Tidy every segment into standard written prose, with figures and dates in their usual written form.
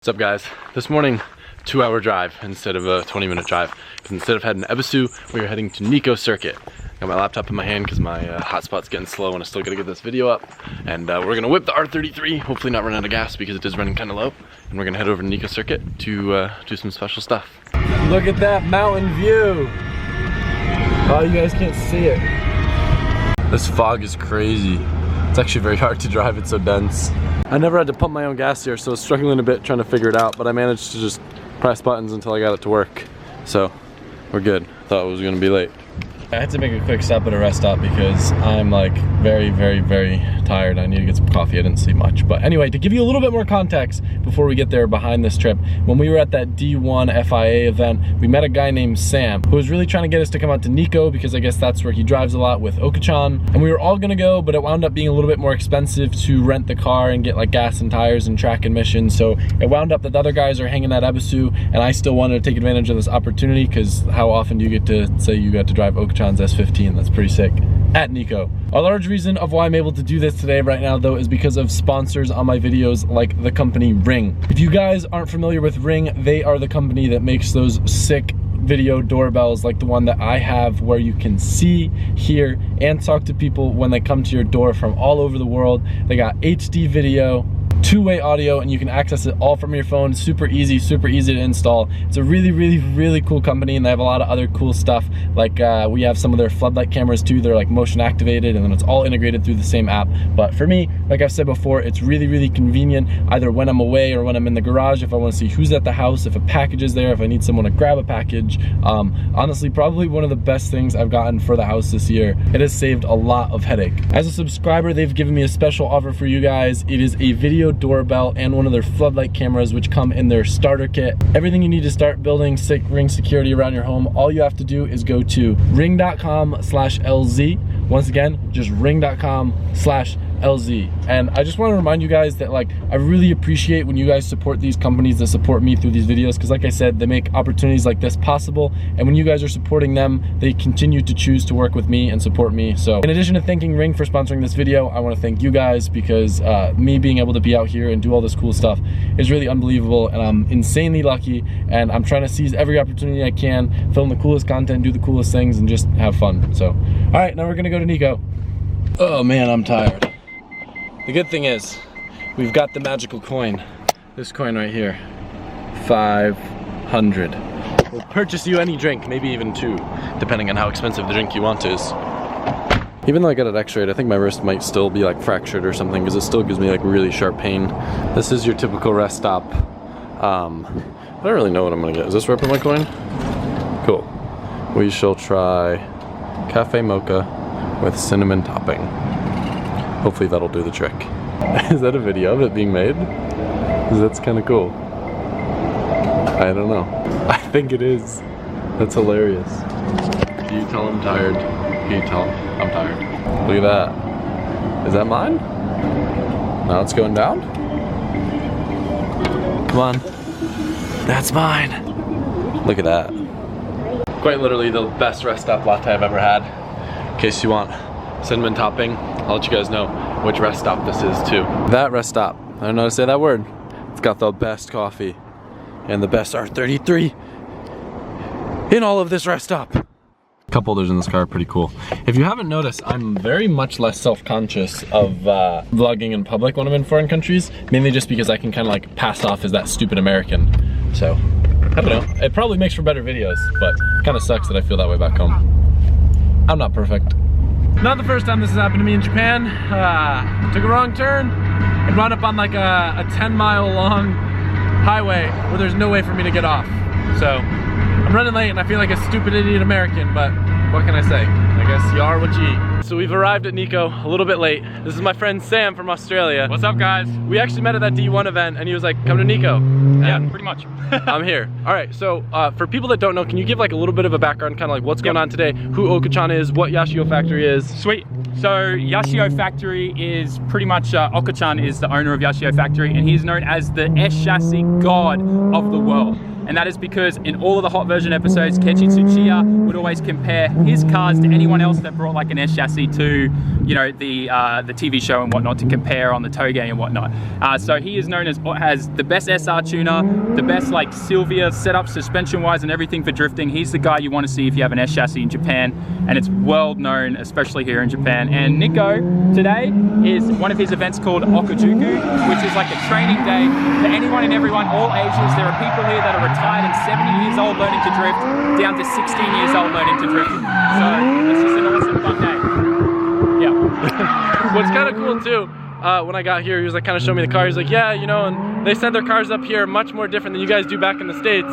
What's up, guys? This morning, 2-hour drive instead of a 20-minute drive. Because instead of heading to Ebisu, we are heading to Nikko Circuit. Got my laptop in my hand because my hotspot's getting slow and I still gotta get this video up. And we're gonna whip the R33, hopefully not run out of gas because it is running kind of low. And we're gonna head over to Nikko Circuit to do some special stuff. Look at that mountain view! Oh, you guys can't see it. This fog is crazy. It's actually very hard to drive, it's so dense. I never had to pump my own gas here, so I was struggling a bit trying to figure it out, but I managed to just press buttons until I got it to work. So, we're good. Thought it was gonna be late. I had to make a quick stop at a rest stop because I'm like very tired. I need to get some coffee. I didn't sleep much. But anyway, to give you a little bit more context before we get there behind this trip, when we were at that D1 FIA event, we met a guy named Sam who was really trying to get us to come out to Nikko because I guess that's where he drives a lot with Okachan. And we were all gonna go, but it wound up being a little bit more expensive to rent the car and get like gas and tires and track admission. So it wound up that the other guys are hanging at Ebisu, and I still wanted to take advantage of this opportunity because how often do you get to say you got to drive Okachan's S15? That's pretty sick. At Nikko. A large reason of why I'm able to do this today right now though is because of sponsors on my videos like the company Ring. If you guys aren't familiar with Ring, they are the company that makes those sick video doorbells like the one that I have where you can see, hear, and talk to people when they come to your door from all over the world. They got HD video, two-way audio, and you can access it all from your phone. Super easy to install. It's a really cool company, and they have a lot of other cool stuff. Like we have some of their floodlight cameras too. They're like motion activated, and then it's all integrated through the same app. But for me, like I've said before, it's really convenient either when I'm away or when I'm in the garage, if I want to see who's at the house, if a package is there, if I need someone to grab a package. Honestly, probably one of the best things I've gotten for the house this year. It has saved a lot of headache. As a subscriber, they've given me a special offer for you guys. It is a video doorbell and one of their floodlight cameras, which come in their starter kit. Everything you need to start building Ring security around your home, all you have to do is go to ring.com/LZ. Once again, just ring.com/LZ. And I just want to remind you guys that like I really appreciate when you guys support these companies that support me through these videos, because like I said, they make opportunities like this possible, and when you guys are supporting them, they continue to choose to work with me and support me. So in addition to thanking Ring for sponsoring this video, I want to thank you guys because me being able to be out here and do all this cool stuff is really unbelievable, and I'm insanely lucky, and I'm trying to seize every opportunity I can, film the coolest content, do the coolest things, and just have fun. So all right, now we're gonna go to Nikko. Oh man, I'm tired. The good thing is, we've got the magical coin. This coin right here, 500. We'll purchase you any drink, maybe even 2, depending on how expensive the drink you want is. Even though I got it x-rayed, I think my wrist might still be like fractured or something because it still gives me like really sharp pain. This is your typical rest stop. I don't really know what I'm gonna get. Is this where I put my coin? Cool. We shall try cafe mocha with cinnamon topping. Hopefully that'll do the trick. Is that a video of it being made? Because that's kind of cool. I don't know. I think it is. That's hilarious. Can you tell I'm tired? Can you tell I'm tired? Look at that. Is that mine? Now it's going down? Come on. That's mine. Look at that. Quite literally the best rest stop latte I've ever had. In case you want cinnamon topping, I'll let you guys know which rest stop this is too. That rest stop, I don't know how to say that word. It's got the best coffee and the best R33 in all of this rest stop. Cup holders in this car are pretty cool. If you haven't noticed, I'm very much less self-conscious of vlogging in public when I'm in foreign countries, mainly just because I can kind of like pass off as that stupid American. So, I don't know. It probably makes for better videos, but it kind of sucks that I feel that way back home. I'm not perfect. Not the first time this has happened to me in Japan. Took a wrong turn and wound up on like a 10-mile long highway where there's no way for me to get off. So I'm running late and I feel like a stupid idiot American, but what can I say? I guess you are what you eat. So we've arrived at Nikko a little bit late. This is my friend Sam from Australia. What's up, guys? We actually met at that D1 event and he was like, come to Nikko. Yeah, pretty much. I'm here. All right, so for people that don't know, can you give like a little bit of a background, kind of like what's going on today, who Okachan is, what Yashio factory is? Sweet. So Yashio factory is pretty much, Okachan is the owner of Yashio factory, and he's known as the S chassis god of the world. and that is because in all of the hot version episodes, Keiichi Tsuchiya would always compare his cars to anyone else that brought like an S chassis to, you know, the TV show and whatnot, to compare on the Toge and whatnot. So he is known as the best SR tuner, the best like Sylvia setup suspension wise and everything for drifting. He's the guy you want to see if you have an S chassis in Japan, and it's well known, especially here in Japan. And Nikko today is one of his events called Okajuku, which is like a training day for anyone and everyone, all ages. There are people here that are retired and 70 years old learning to drift, down to 16 years old learning to drift. So it's just an awesome fun day. Yeah. What's kind of cool too, when I got here, he was like kind of showing me the car. He's like, yeah, you know, and they said their cars up here are much more different than you guys do back in the States,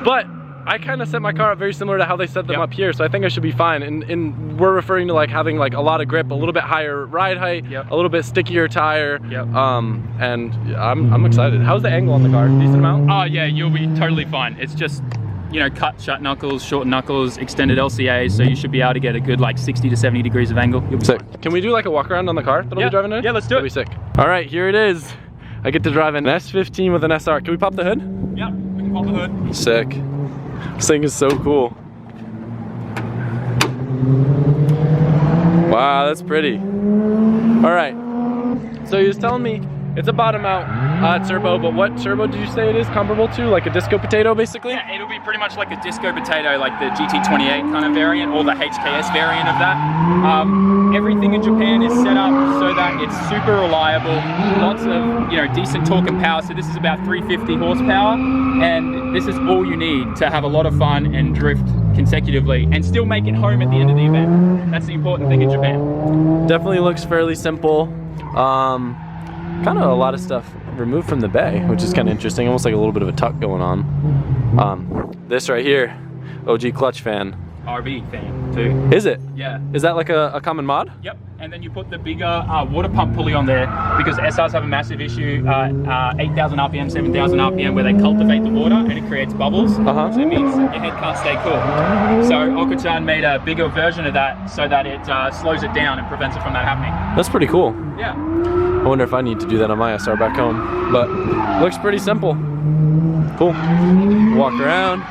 but I kind of set my car up very similar to how they set them up here, so I think I should be fine. And we're referring to like having like a lot of grip, a little bit higher ride height, a little bit stickier tire, and I'm excited. How's the angle on the car? Decent amount? Oh yeah, you'll be totally fine. It's just, you know, cut shut knuckles, short knuckles, extended LCA, so you should be able to get a good like 60 to 70 degrees of angle. You'll be sick. fine. Can we do like a walk around on the car that I'll be driving in? Yeah, let's do it. That'd be sick. All right, here it is. I get to drive an S15 with an SR. Can we pop the hood? Yeah, we can pop the hood. Sick. This thing is so cool. Wow, that's pretty. All right. So he was telling me it's a bottom out turbo, but what turbo did you say it is comparable to? Like a disco potato, basically? Yeah, it'll be pretty much like a disco potato, like the GT28 kind of variant, or the HKS variant of that. Everything in Japan is set up so that it's super reliable, lots of, you know, decent torque and power. So this is about 350 horsepower, and this is all you need to have a lot of fun and drift consecutively and still make it home at the end of the event. That's the important thing in Japan. Definitely looks fairly simple. Kind of a lot of stuff removed from the bay, which is kind of interesting, almost like a little bit of a tuck going on. This right here, OG clutch fan. RV fan too. Is it? Yeah. Is that like a common mod? Yep. And then you put the bigger water pump pulley on there, because SRs have a massive issue, 8,000 RPM, 7,000 RPM, where they cultivate the water and it creates bubbles. So it means your head can't stay cool. So Oko-chan made a bigger version of that so that it slows it down and prevents it from that happening. That's pretty cool. Yeah. I wonder if I need to do that on my SR back home, but looks pretty simple. Cool. Walk around.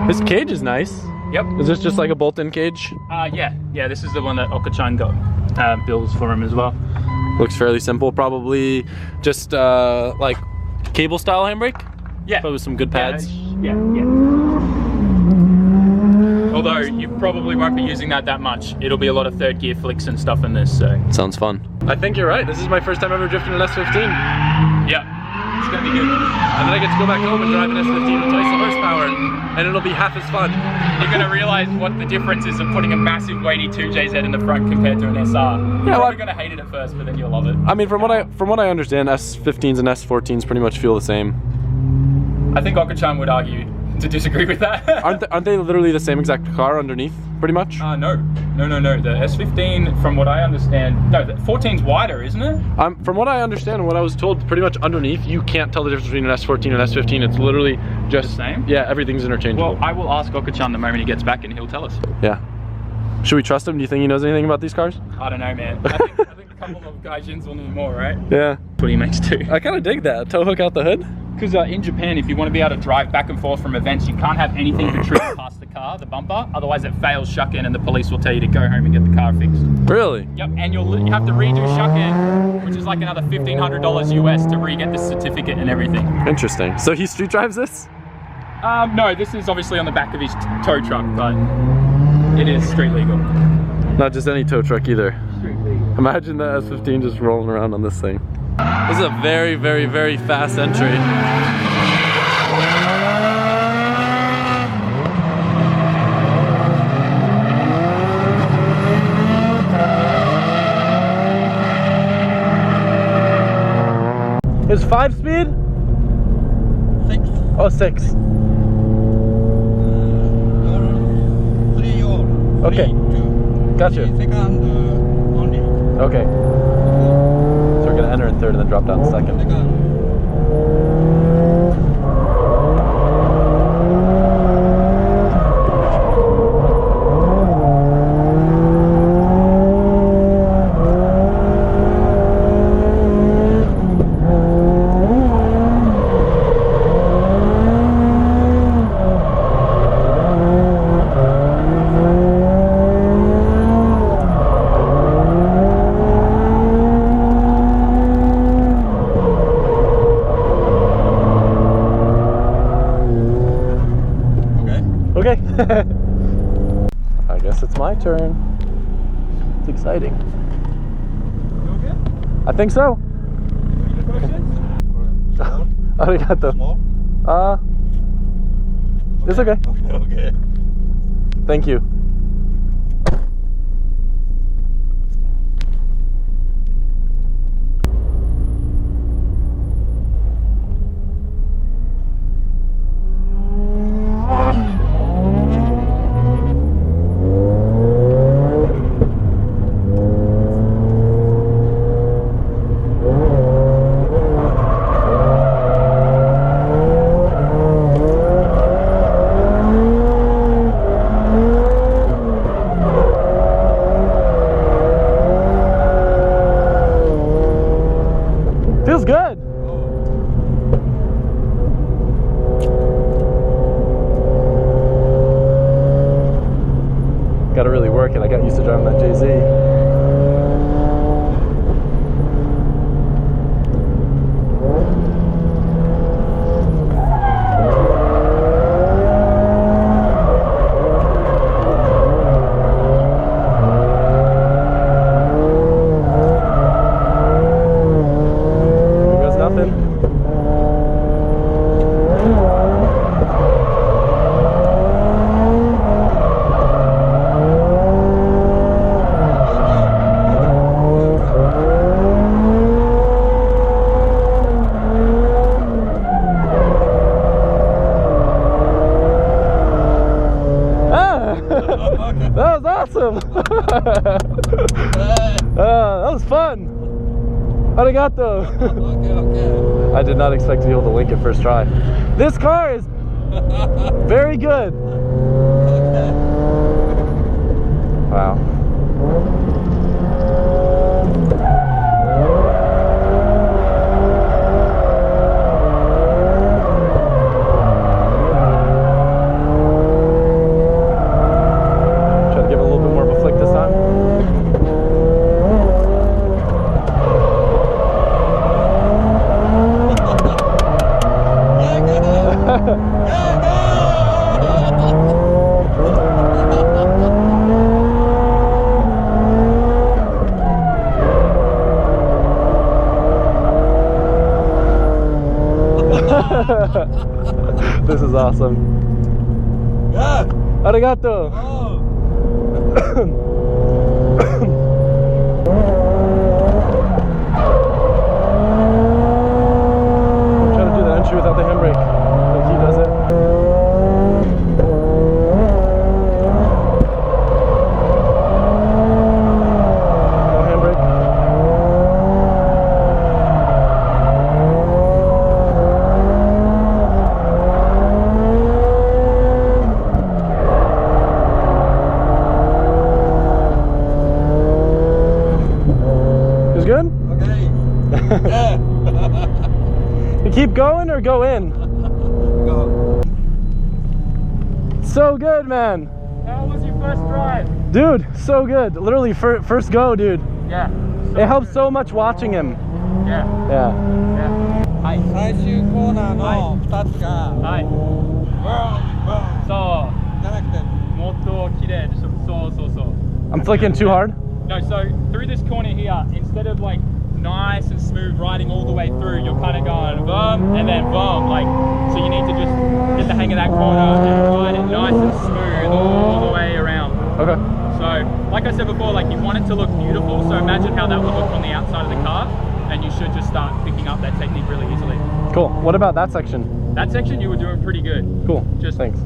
This cage is nice. Yep. Is this just like a bolt-in cage? Yeah, this is the one that Oko-chan got builds for him as well. Looks fairly simple, probably just like cable style handbrake? Yeah. Probably some good pads. Yeah. Although you probably won't be using that much. It'll be a lot of third gear flicks and stuff in this, so. Sounds fun. I think you're right. This is my first time ever drifting an S15. Yeah, it's gonna be good. And then I get to go back home and drive an S15 with twice the horsepower, and it'll be half as fun. You're gonna realize what the difference is of putting a massive weighty 2JZ in the front compared to an SR. You're probably gonna hate it at first, but then you'll love it. I mean, from what I understand, S15s and S14s pretty much feel the same. I think Oko-chan would argue to disagree with that. Aren't they literally the same exact car underneath, pretty much? No. The S15, from what I understand, no, the 14's wider, isn't it? From what I understand and what I was told, pretty much underneath, you can't tell the difference between an S14 and S15. It's literally just the same? Yeah, everything's interchangeable. Well, I will ask Oko-chan the moment he gets back and he'll tell us. Yeah. Should we trust him? Do you think he knows anything about these cars? I don't know, man. I think a couple of Gaijins will know more, right? Yeah. That's what he makes too. I kind of dig that. Tow hook out the hood? Because in Japan, if you want to be able to drive back and forth from events, you can't have anything protrude past the car, the bumper. Otherwise, it fails shuck-in and the police will tell you to go home and get the car fixed. Really? Yep, and you have to redo shuck-in, which is like another $1,500 US to re-get the certificate and everything. Interesting. So he street drives this? No, this is obviously on the back of his tow truck, but it is street legal. Not just any tow truck either. Street legal. Imagine the S15 just rolling around on this thing. This is a very, very, very fast entry. Is 5 speed? 6. Oh, 6. 3 or Okay. 2. Gotcha. Second only. Okay. So we're gonna enter in third and then drop down second. Second. I guess it's my turn. It's exciting. You okay? I think so. Any questions? Small? Arigato. Small? It's okay. Okay. Thank you. Feels good. Gotta really work it. I got used to driving that JZ. That was awesome! That was fun! Arigato! Okay. I did not expect to be able to link it first try. This car is very good! Okay. Wow. This is awesome. Yeah. Arigato. Oh. I'm trying to do that entry without the handbrake. Like he does it. No handbrake. Good? Okay. Yeah. You keep going or go in? Go. So good, man. How was your first drive? Dude, so good. Literally first go, dude. Yeah. It helps so much watching him. Yeah. Yeah. Yeah. はい。最終コーナーの2つが、はい。そう。じゃなくて、もっと綺麗でしょ。そう。I'm flicking too hard? No, so through this corner here, instead of like nice and smooth riding all the way through, you're kind of going boom and then boom, like, so you need to just get the hang of that corner and ride it nice and smooth all the way around. Okay. So, like I said before, like you want it to look beautiful, so imagine how that would look on the outside of the car, and you should just start picking up that technique really easily. Cool. What about that section? That section you were doing pretty good. Cool. Just thanks.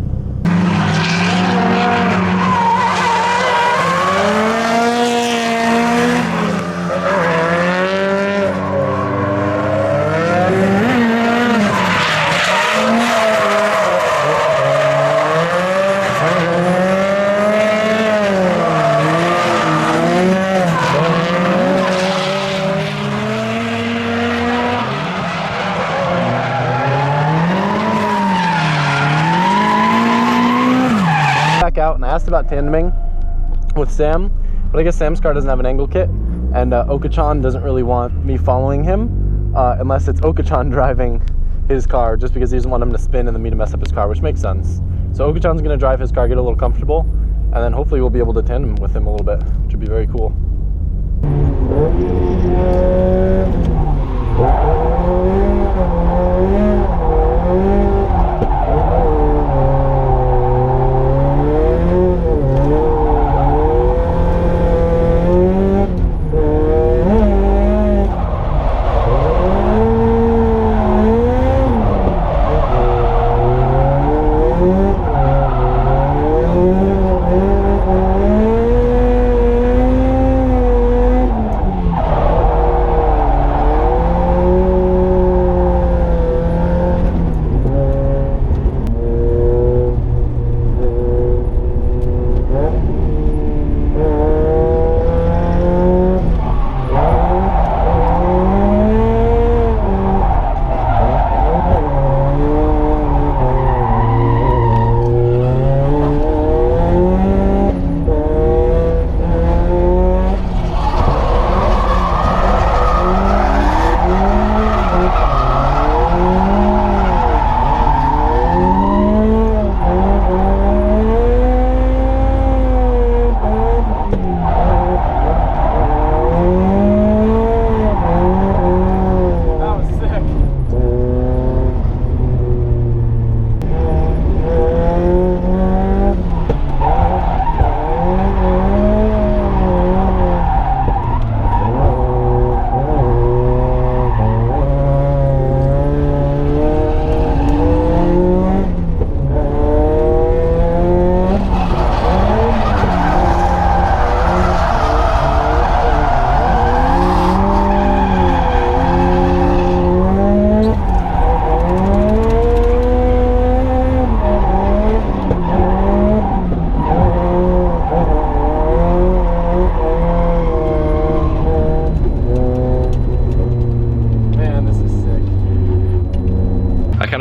Out and I asked about tandeming with Sam, but I guess Sam's car doesn't have an angle kit, and Okachan doesn't really want me following him unless it's Okachan driving his car, just because he doesn't want him to spin and then me to mess up his car, which makes sense. So Okuchan's gonna drive his car, get a little comfortable, and then hopefully we'll be able to tandem with him a little bit, which would be very cool.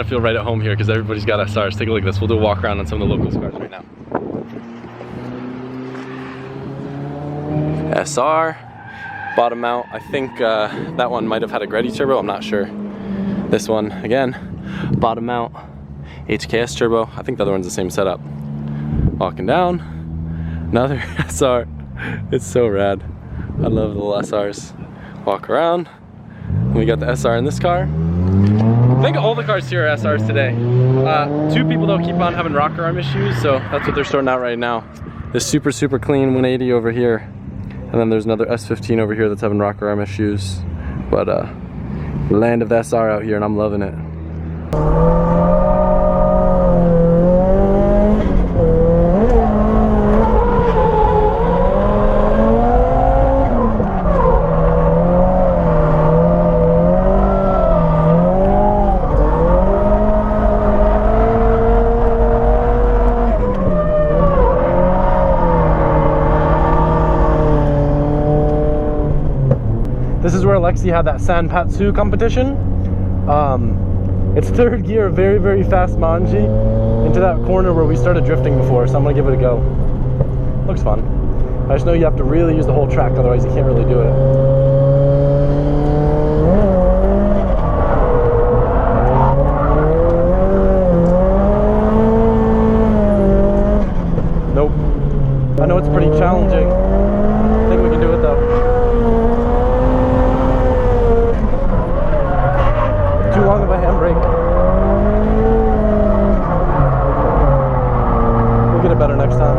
Feel right at home here because everybody's got SRs. Take a look at this. We'll do a walk around on some of the local cars right now. SR, bottom mount. I think that one might have had a Greddy turbo. I'm not sure. This one, again, bottom mount, HKS turbo. I think the other one's the same setup. Walking down, another SR. It's so rad. I love the little SRs. Walk around. We got the SR in this car. I think all the cars here are SRs today. Two people though keep on having rocker arm issues, so that's what they're sorting out right now. This super clean 180 over here, and then there's another S15 over here that's having rocker arm issues. But land of the SR out here, and I'm loving it. This is where Alexi had that Sanpatsu competition. It's third gear, very fast manji into that corner where we started drifting before, so I'm gonna give it a go. Looks fun. I just know you have to really use the whole track, otherwise you can't really do it. Nope. I know it's pretty challenging. I think we can do it though. Too long of a handbrake. We'll get it better next time.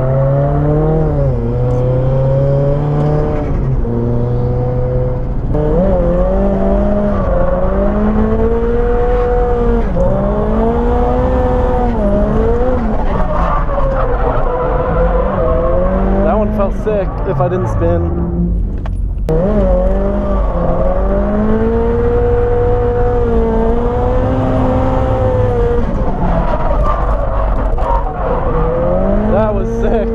That one felt sick if I didn't spin. That was sick.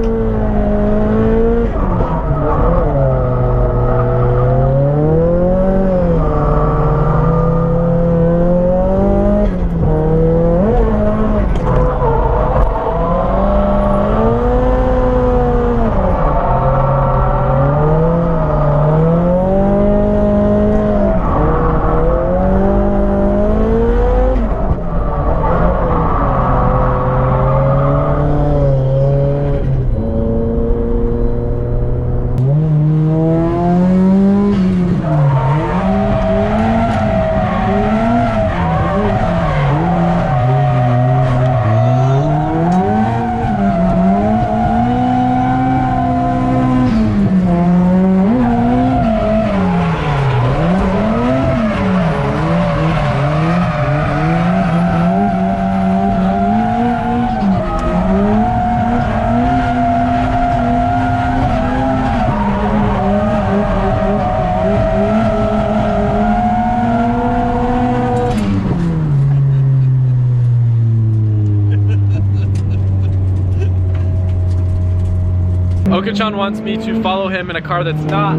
Oka-chan wants me to follow him in a car that's not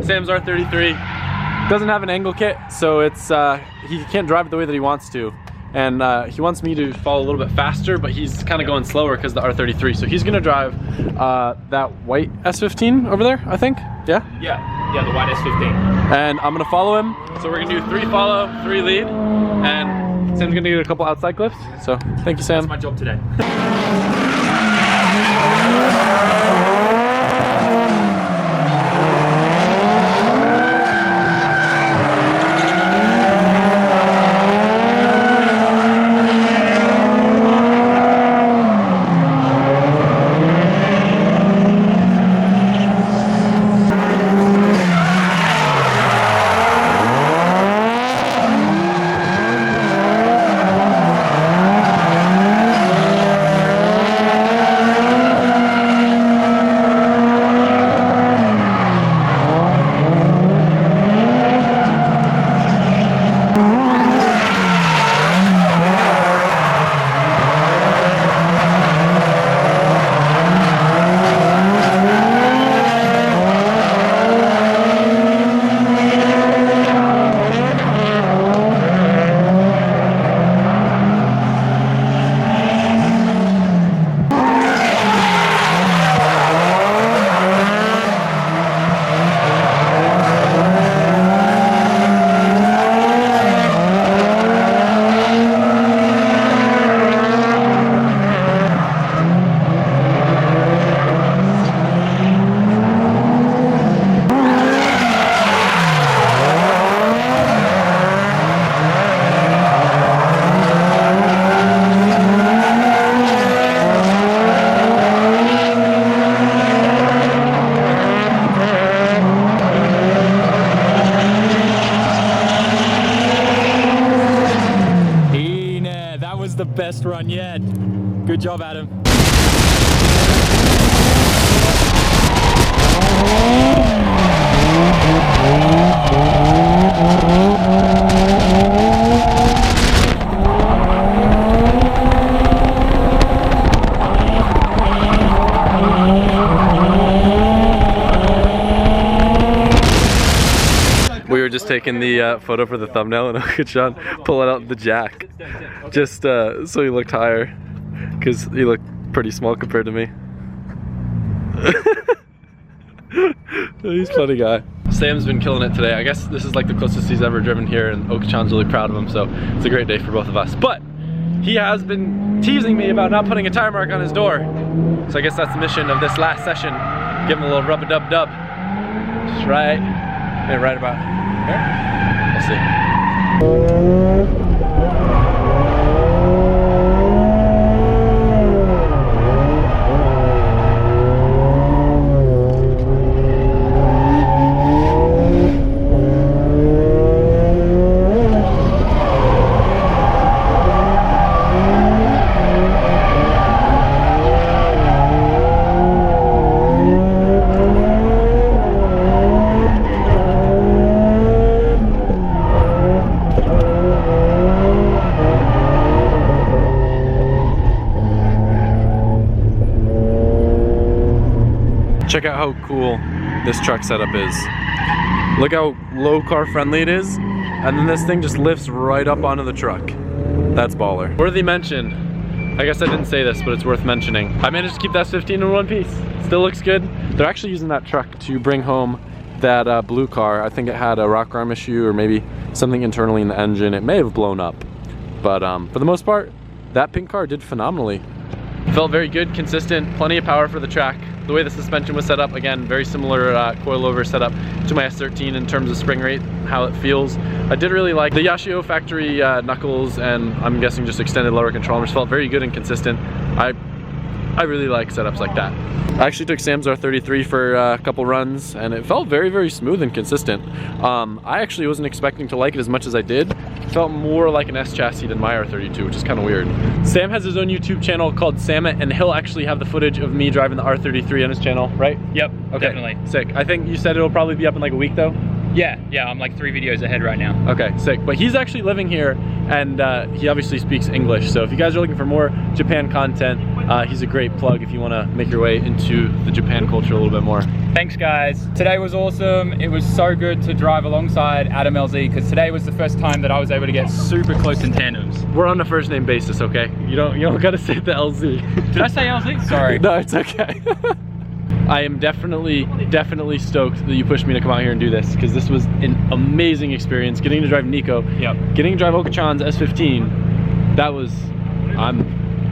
Sam's R33. Doesn't have an angle kit, so it's he can't drive it the way that he wants to. And he wants me to follow a little bit faster, but he's kind of going slower because of the R33. So he's gonna drive that white S15 over there, I think. Yeah? Yeah, the white S15. And I'm gonna follow him. So we're gonna do 3 follow, 3 lead. And Sam's gonna get a couple outside clips. So thank you, Sam. That's my job today. The best run yet. Good job, Adam. We were just taking the photo for the thumbnail, and Oka-chan pulling out the jack just so he looked higher, because he looked pretty small compared to me. He's a funny guy. Sam's been killing it today. I guess this is like the closest he's ever driven here, and Oka-chan's really proud of him, so it's a great day for both of us. But he has been teasing me about not putting a tire mark on his door, so I guess that's the mission of this last session. Give him a little rub-a-dub-dub. Just right about here. We'll see. Check out how cool this truck setup is. Look how low car friendly it is, and then this thing just lifts right up onto the truck. That's baller. Worthy mention, I guess I didn't say this, but it's worth mentioning. I managed to keep that S15 in one piece. Still looks good. They're actually using that truck to bring home that blue car. I think it had a rock arm issue or maybe something internally in the engine. It may have blown up, but for the most part, that pink car did phenomenally. Felt very good, consistent, plenty of power for the track. The way the suspension was set up, again, very similar coilover setup to my S13 in terms of spring rate, how it feels. I did really like the Yashio factory knuckles, and I'm guessing just extended lower control arms. Felt very good and consistent. I really like setups like that. I actually took Sam's R33 for a couple runs, and it felt very, very smooth and consistent. I actually wasn't expecting to like it as much as I did. It felt more like an S chassis than my R32, which is kind of weird. Sam has his own YouTube channel called Sam It, and he'll actually have the footage of me driving the R33 on his channel, right? Yep, okay. Definitely. Sick. I think you said it'll probably be up in like a week though? Yeah, I'm like 3 videos ahead right now. Okay, sick. But he's actually living here, and he obviously speaks English, so if you guys are looking for more Japan content, he's a great plug if you want to make your way into the Japan culture a little bit more. Thanks guys. Today was awesome. It was so good to drive alongside Adam LZ because today was the first time that I was able to get super close in tandems. We're on a first name basis, okay? You don't gotta say the LZ. Did I say LZ? Sorry. No, it's okay. I am definitely stoked that you pushed me to come out here and do this because this was an amazing experience. Getting to drive Nikko, getting to drive Oka-chan's S15. That was,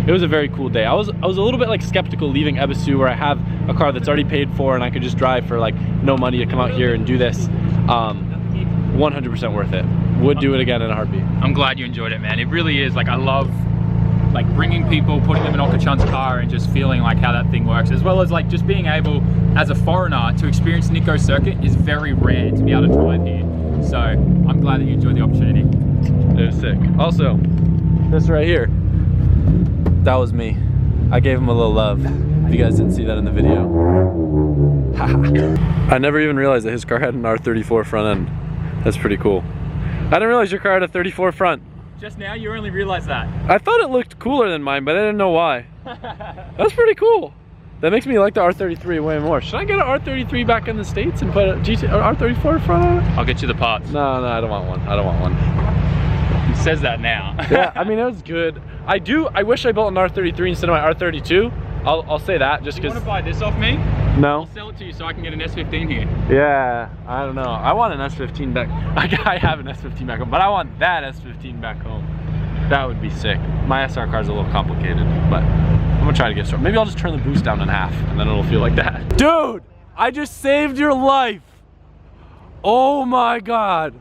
it was a very cool day. I was a little bit like skeptical leaving Ebisu where I have a car that's already paid for and I could just drive for like no money to come out here and do this. 100% worth it. Would do it again in a heartbeat. I'm glad you enjoyed it, man. It really is. Like I love like bringing people, putting them in Oka-chan's car and just feeling like how that thing works, as well as like just being able as a foreigner to experience Nikko Circuit is very rare to be able to drive here. So I'm glad that you enjoyed the opportunity. It was sick. Also, this right here, that was me. I gave him a little love. If you guys didn't see that in the video. I never even realized that his car had an R34 front end. That's pretty cool. I didn't realize your car had a 34 front. Just now you only realized that. I thought it looked cooler than mine, but I didn't know why. That's pretty cool. That makes me like the R33 way more. Should I get an R33 back in the States and put a R34 front on it? I'll get you the parts. No, I don't want one. I don't want one. He says that now. Yeah, I mean, it was good. I wish I built an R33 instead of my R32. I'll say that just because. You want to buy this off me? No. I'll sell it to you so I can get an S15 here. Yeah, I don't know. I want an S15 back. I have an S15 back home, but I want that S15 back home. That would be sick. My SR car's a little complicated, but I'm gonna try to get started. Maybe I'll just turn the boost down in half and then it'll feel like that. Dude, I just saved your life. Oh my God.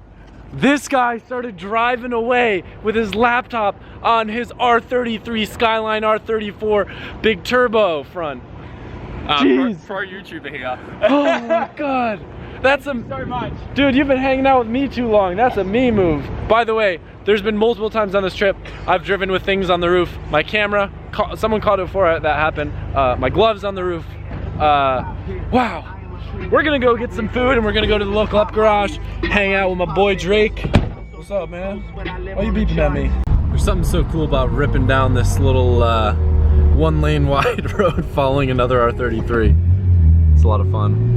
This guy started driving away with his laptop on his R33 Skyline R34 big turbo front. Pro YouTuber here. Oh my God. That's so much. Dude, you've been hanging out with me too long. That's a me move. By the way, there's been multiple times on this trip I've driven with things on the roof. My camera, someone caught it before that happened. My gloves on the roof. Wow. We're gonna go get some food and we're gonna go to the local up garage, hang out with my boy Drake. What's up, man? Why are you beeping at me? There's something so cool about ripping down this little 1 lane wide road following another R33. It's a lot of fun.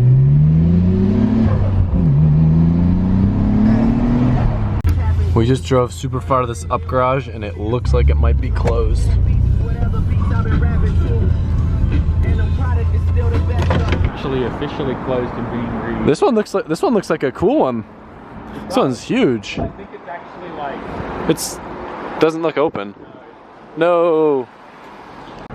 We just drove super far to this up garage and it looks like it might be closed. Officially closed and being reused. This one looks like a cool one. This one's huge. I think it's actually like doesn't look open. No.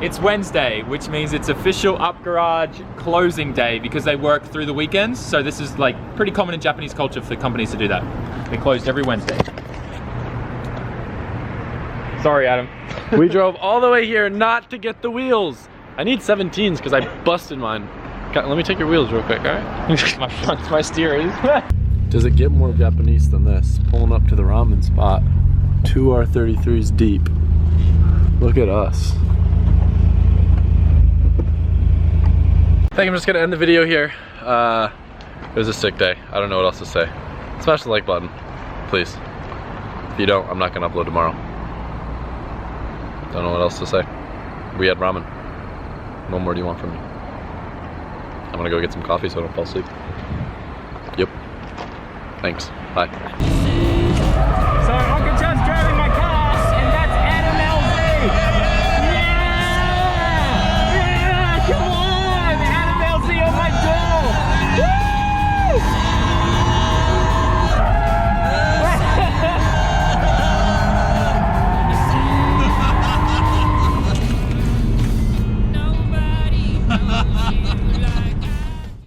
It's Wednesday, which means it's official up garage closing day because they work through the weekends. So this is like pretty common in Japanese culture for companies to do that. They closed every Wednesday. Sorry, Adam. We drove all the way here not to get the wheels. I need 17s because I busted mine. Let me take your wheels real quick, all right? My front's my steering. Does it get more Japanese than this? Pulling up to the ramen spot. 2 R33s deep. Look at us. I think I'm just gonna end the video here. It was a sick day. I don't know what else to say. Smash the like button, please. If you don't, I'm not gonna upload tomorrow. Don't know what else to say. We had ramen. What more do you want from me? I'm gonna go get some coffee so I don't fall asleep. Yep. Thanks. Bye. So